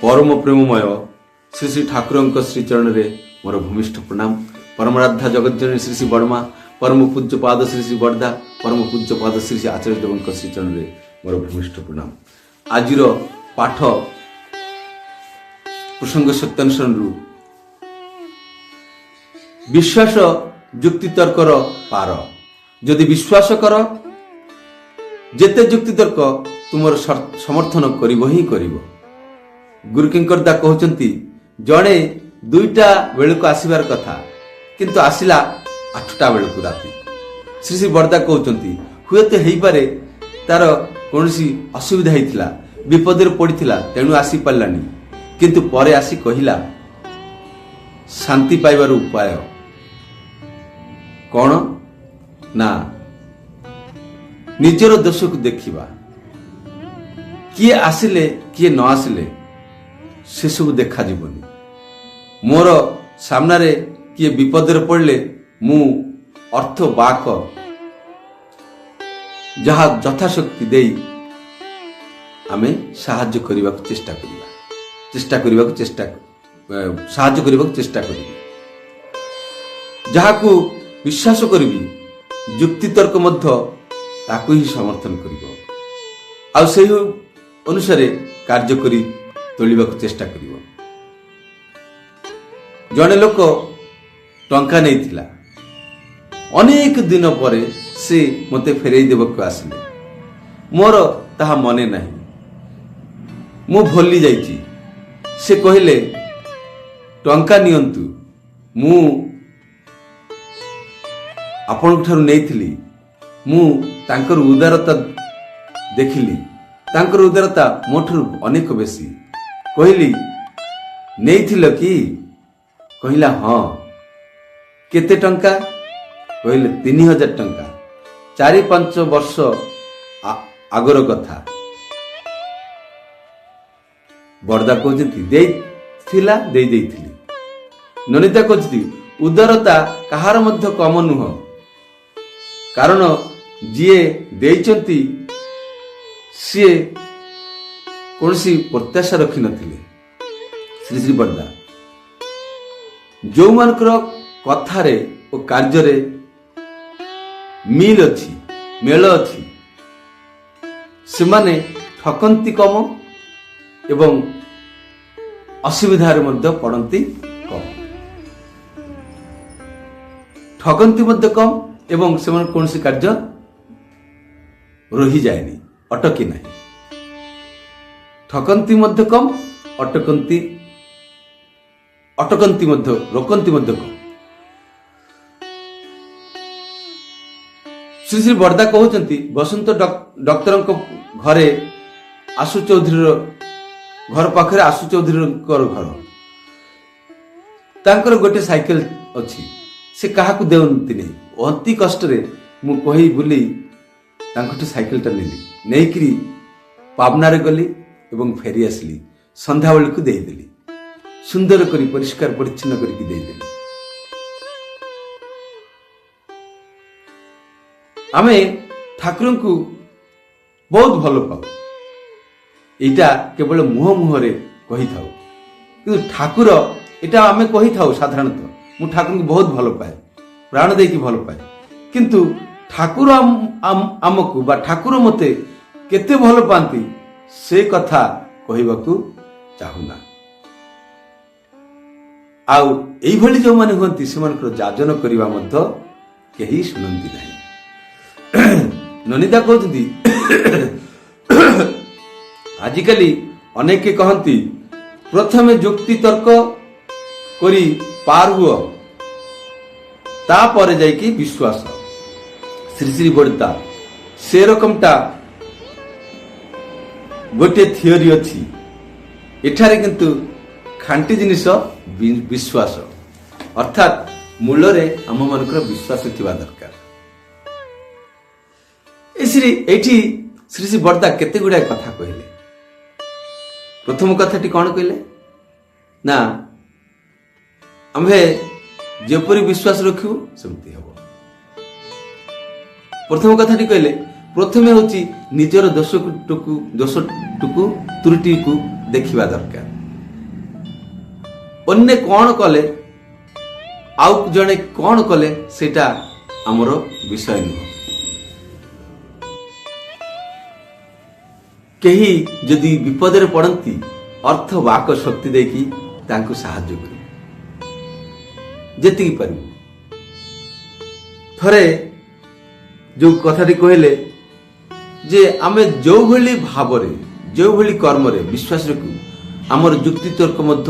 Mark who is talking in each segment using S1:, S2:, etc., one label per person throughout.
S1: परम प्रेममय श्री श्री ठाकुर श्रीचरण रे मोर भूमिष्ठ प्रणाम। परमराधा जगज्जननी श्री श्री बर्मा, परम पूज्य पाद श्री श्री बर्धा, परम पूज्य पाद श्री श्री आचार्य देव श्रीचरण रे मोर भूमिष्ठ प्रणाम। आजिर पाठ प्रसंग सत्यानुसरण विश्वास जुक्ति तर्कर पार। जदि विश्वास कर जेते जुक्ति तर्क तुमर समर्थन करिबो ही करिबो। गुरु किंकरदा कहउचंती जणे 2टा बेलको आसीबार कथा किंतु आसिला 8टा बेलको राती। श्री श्री बर्दा कहउचंती हुएते हेई पारे तार कोनसी असुविधा हेइथिला, विपदरे पड़िथिला, तेणु आसी पारलानी, किंतु परे आसी कहिला शांति पाइबार उपाय कौन ना निजर दोष को देखिबा। किए आसिले किए न आसिले से सब देखा जीवनी। मोर सामने किए विपदरे पड़ले मु अर्थ बाक जहा यथाशक्ति देई आमे साहाय्य करने को चेष्टा साहाय्य करने चेष्टा करी। जहाकू विश्वास करी जुक्ति तर्क मध्य ताकू ही समर्थन करिवो आ सेही अनुसारे कार्य करी तोलिबा को चेष्टा करिवो। जने लोक टंका नैथिला, अनेक दिन परे से मते फेरई देबको आसिले, मोर ताहा मने नाही, मु भूली जाइछि। से कहिले टंका नियंतु, मु आपण ठारू नैथिली, मु तांकर उदारता देखिली, तांकर उदारता मोठरू अनेक बेसी। कहली नैथिल कि? कहिला हाँ। केते टंका? कहले 3000 टंका, 4-5 वर्ष आगर कथा। बरदा कहते देइथिला, देई देइथिली। ननिता कहते उदारता कहार मध्य कम नुह, कारण जिए देइचंती सी कौनसी प्रत्याशा रखी नथिले। श्री श्री बर्दा जो मानकर कथारे और कार्य मिल अच्छी मेल अच्छी से माने ठकंती कम एवं असुविधारे मध्य पड़ती कम, ठकंती मध्य कम एवं से कौन सी कार्य रही जाएनी, अटकी नहीं। ठकंती मध्य कम, अटकंती मध्य रोकंती मध्य कम। श्री श्री बर्दा कहउचंती बसंत डॉक्टर घरे आशु चौधरी घर पाखरे आशु चौधरी घर तांकर गोटे साइकेल अच्छी, से काहाकू देउनती नहीं। अति कष्ट रे मु कही बुली तांकटू साइकेलटा नेली, नेइकरी पाबनारे गली एवं फेरी आसली। संध्या बेल को देदेली, सुंदर करी परिष्कार परिच्छन्न करके देदेली। आमे ठाकुर को बहुत भल पाऊ, एटा केवल मुह मुहरे कही थाऊ, किंतु ठाकुर एटा आमे कही थाऊ साधारणतः मु ठाकुर को बहुत भल पाए, प्राण दे की भल पाए, किंतु ठाकुर आमको बा ठाकुर मते केते भल पांती से कथा कहबाकू चाहुना। आउ एई भली जो माने होंती से मानकर जाजन करिवा मध्य केही सुनंती नाही। ननिता कहती आजिकाली अनेके कहती प्रथमे जुक्ति तर्क करी पार हुआ तापर जाइकी विश्वास। श्री श्री बर्दा से रकमटा गोटे थियोरी अच्छी, एठारे किंतु खांटी जिनिस विश्वास, अर्थात मूलरे आम मानकर विश्वास थिबा दरकार। एठी श्री श्री बर्दा केते गुडा कथा कहले। प्रथम कथाटी कौन कहले ना आम्भे जेपरी विश्वास रखिबु सेमती हबो। प्रथम कथाटी कहले प्रथमे होची निजर दोष टुकु त्रुटि को देखिबा दरकार। ଅନ୍ୟ କ'ଣ କଲେ ଆଉ ଜଣେ କ'ଣ କଲେ ସେଇଟା ଆମର ବିଷୟ ନୁହଁ। କେହି ଯଦି ବିପଦରେ ପଡ଼ନ୍ତି ଅର୍ଥ ବାକ ଶକ୍ତି ଦେଇକି ତାଙ୍କୁ ସାହାଯ୍ୟ କରିବୁ ଯେତିକି ପାରିବୁ। ଥରେ ଯୋଉ କଥାଟି କହିଲେ ଯେ ଆମେ ଯୋଉଭଳି ଭାବରେ ଯୋଉଭଳି କର୍ମରେ ବିଶ୍ୱାସ ରଖୁ ଆମର ଯୁକ୍ତି ତର୍କ ମଧ୍ୟ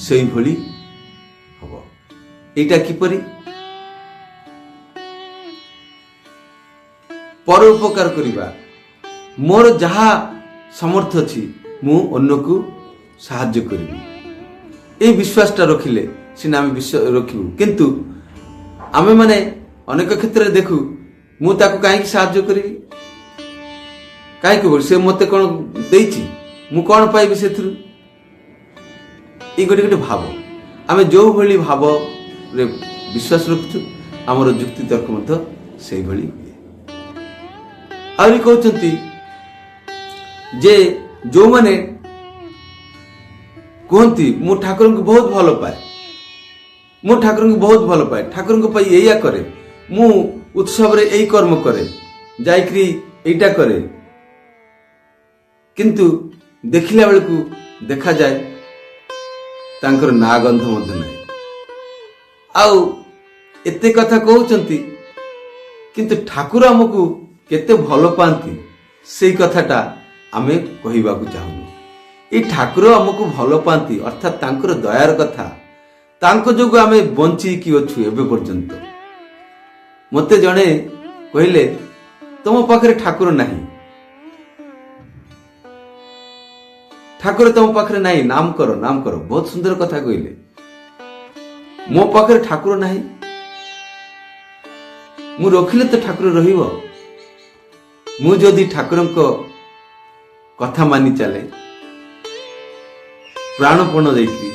S1: ସେଇଭଳି ହବ। ଏଇଟା କିପରି? ପର ଉପକାର କରିବା, ମୋର ଯାହା ସାମର୍ଥ୍ୟ ଅଛି ମୁଁ ଅନ୍ୟକୁ ସାହାଯ୍ୟ କରିବି, এই ବିଶ୍ୱାସଟା ରଖିଲେ ସିନା ଆମେ ରଖିବୁ। କିନ୍ତୁ ଆମେ ମାନେ ଅନେକ କ୍ଷେତ୍ରରେ ଦେଖୁ ମୁଁ ତାକୁ କାହିଁକି ସାହାଯ୍ୟ କରିବି, କାହିଁକି ସେ ମତେ କ'ଣ ଦେଇଛି, ମୁଁ କ'ଣ ପାଇବି ସେଥିରୁ। ଏଇ ଗୋଟେ ଭାବ, ଆମେ ଯୋଉଭଳି ଭାବରେ ବିଶ୍ୱାସ ରଖୁଛୁ ଆମର ଯୁକ୍ତି ତର୍କ ମଧ୍ୟ ସେଇଭଳି ହୁଏ। ଆହୁରି କହୁଛନ୍ତି ଯେ ଯୋଉମାନେ କୁହନ୍ତି ମୁଁ ଠାକୁରଙ୍କୁ ବହୁତ ଭଲ ପାଏ, ମୁଁ ଠାକୁରଙ୍କୁ ବହୁତ ଭଲ ପାଏ, ଠାକୁରଙ୍କ ପାଇଁ ଏଇଆ କରେ, ମୁଁ ଉତ୍ସବରେ ଏଇ କର୍ମ କରେ, ଯାଇକରି ଏଇଟା କରେ, କିନ୍ତୁ ଦେଖିଲା ବେଳକୁ ଦେଖାଯାଏ ତାଙ୍କର ନାଁ ଗନ୍ଧ ମଧ୍ୟ ନାହିଁ। ଆଉ ଏତେ କଥା କହୁଛନ୍ତି କିନ୍ତୁ ଠାକୁର ଆମକୁ କେତେ ଭଲ ପାଆନ୍ତି ସେଇ କଥାଟା ଆମେ କହିବାକୁ ଚାହୁଁନୁ। এই ଠାକୁର ଆମକୁ ଭଲ ପାଆନ୍ତି ଅର୍ଥାତ୍ ତାଙ୍କର ଦୟାର କଥା, ତାଙ୍କ ଯୋଗୁଁ ଆମେ ବଞ୍ଚିକି ଅଛୁ ଏବେ ପର୍ଯ୍ୟନ୍ତ। ମତେ ଜଣେ କହିଲେ ତମ ପାଖରେ ଠାକୁର ନାହିଁ, ଠାକୁର ତମ ପାଖରେ ନାହିଁ, ନାମ କର ନାମ କର। ବହୁତ ସୁନ୍ଦର କଥା କହିଲେ। ମୋ ପାଖରେ ଠାକୁର ନାହିଁ, ମୁଁ ରଖିଲେ ତ ଠାକୁର ରହିବ। ମୁଁ ଯଦି ଠାକୁରଙ୍କ କଥା ମାନି ଚାଲେ ପ୍ରାଣପଣ ଦେଇକି,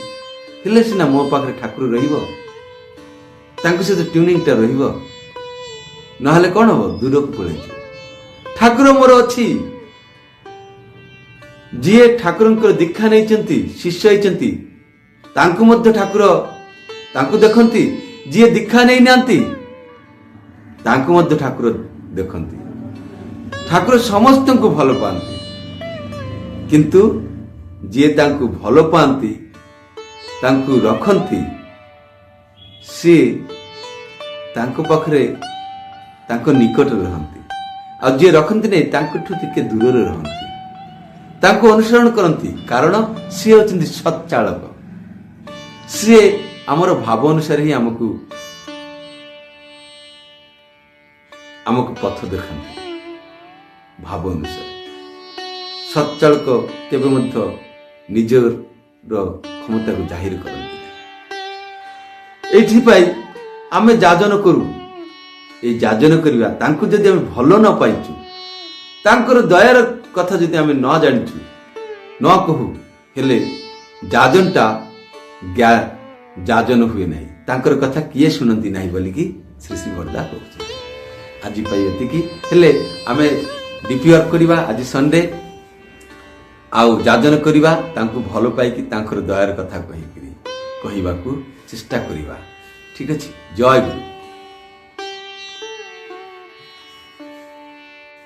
S1: ହେଲେ ସିନା ମୋ ପାଖରେ ଠାକୁର ରହିବ, ତାଙ୍କ ସହିତ ଟ୍ୟୁନିଂଟା ରହିବ। ନହେଲେ କ'ଣ ହବ, ଦୂରକୁ ପଳେଇଯିବ। ଠାକୁର ମୋର ଅଛି। ଯିଏ ଠାକୁରଙ୍କର ଦୀକ୍ଷା ନେଇଛନ୍ତି, ଶିଷ୍ୟ ହେଇଛନ୍ତି, ତାଙ୍କୁ ମଧ୍ୟ ଠାକୁର ତାଙ୍କୁ ଦେଖନ୍ତି। ଯିଏ ଦୀକ୍ଷା ନେଇନାହାନ୍ତି ତାଙ୍କୁ ମଧ୍ୟ ଠାକୁର ଦେଖନ୍ତି। ଠାକୁର ସମସ୍ତଙ୍କୁ ଭଲ ପାଆନ୍ତି, କିନ୍ତୁ ଯିଏ ତାଙ୍କୁ ଭଲ ପାଆନ୍ତି, ତାଙ୍କୁ ରଖନ୍ତି, ସିଏ ତାଙ୍କ ପାଖରେ ତାଙ୍କ ନିକଟରେ ରହନ୍ତି। ଆଉ ଯିଏ ରଖନ୍ତି ନାହିଁ ତାଙ୍କଠୁ ଟିକେ ଦୂରରେ ରହନ୍ତି, ତାଙ୍କୁ ଅନୁସରଣ କରନ୍ତି। କାରଣ ସିଏ ହେଉଛନ୍ତି ସତ୍ଚାଳକ। ସିଏ ଆମର ଭାବ ଅନୁସାରେ ହିଁ ଆମକୁ ପଥ ଦେଖାନ୍ତି। ଭାବ ଅନୁସାରେ ସତ୍ଚାଳକ କେବେ ମଧ୍ୟ ନିଜର କ୍ଷମତାକୁ ଜାହିର କରନ୍ତି। ଏଇଥିପାଇଁ ଆମେ ଯାଜନ କରୁ। এই ଯାଜନ କରିବା, ତାଙ୍କୁ ଯଦି ଆମେ ଭଲ ନ ପାଇଛୁ, ତାଙ୍କର ଦୟାର କଥା ଯଦି ଆମେ ନ ଜାଣିଛୁ, ନ କହୁ, ହେଲେ ଯାଜନଟା ଯାଜନ ହୁଏ ନାହିଁ। ତାଙ୍କର କଥା କିଏ ଶୁଣନ୍ତି ନାହିଁ ବୋଲିକି ଶ୍ରୀ ଶ୍ରୀ ବରଦା କହୁଛନ୍ତି। ଆଜି ପାଇଁ ଏତିକି। ହେଲେ ଆମେ ଡିପି ୱାର୍କ କରିବା ଆଜି ସଣ୍ଡେ, ଆଉ ଯାଜନ କରିବା, ତାଙ୍କୁ ଭଲ ପାଇକି ତାଙ୍କର ଦୟାର କଥା କହିବାକୁ ଚେଷ୍ଟା କରିବା। ଠିକ ଅଛି। ଜୟ ଗୁରୁ।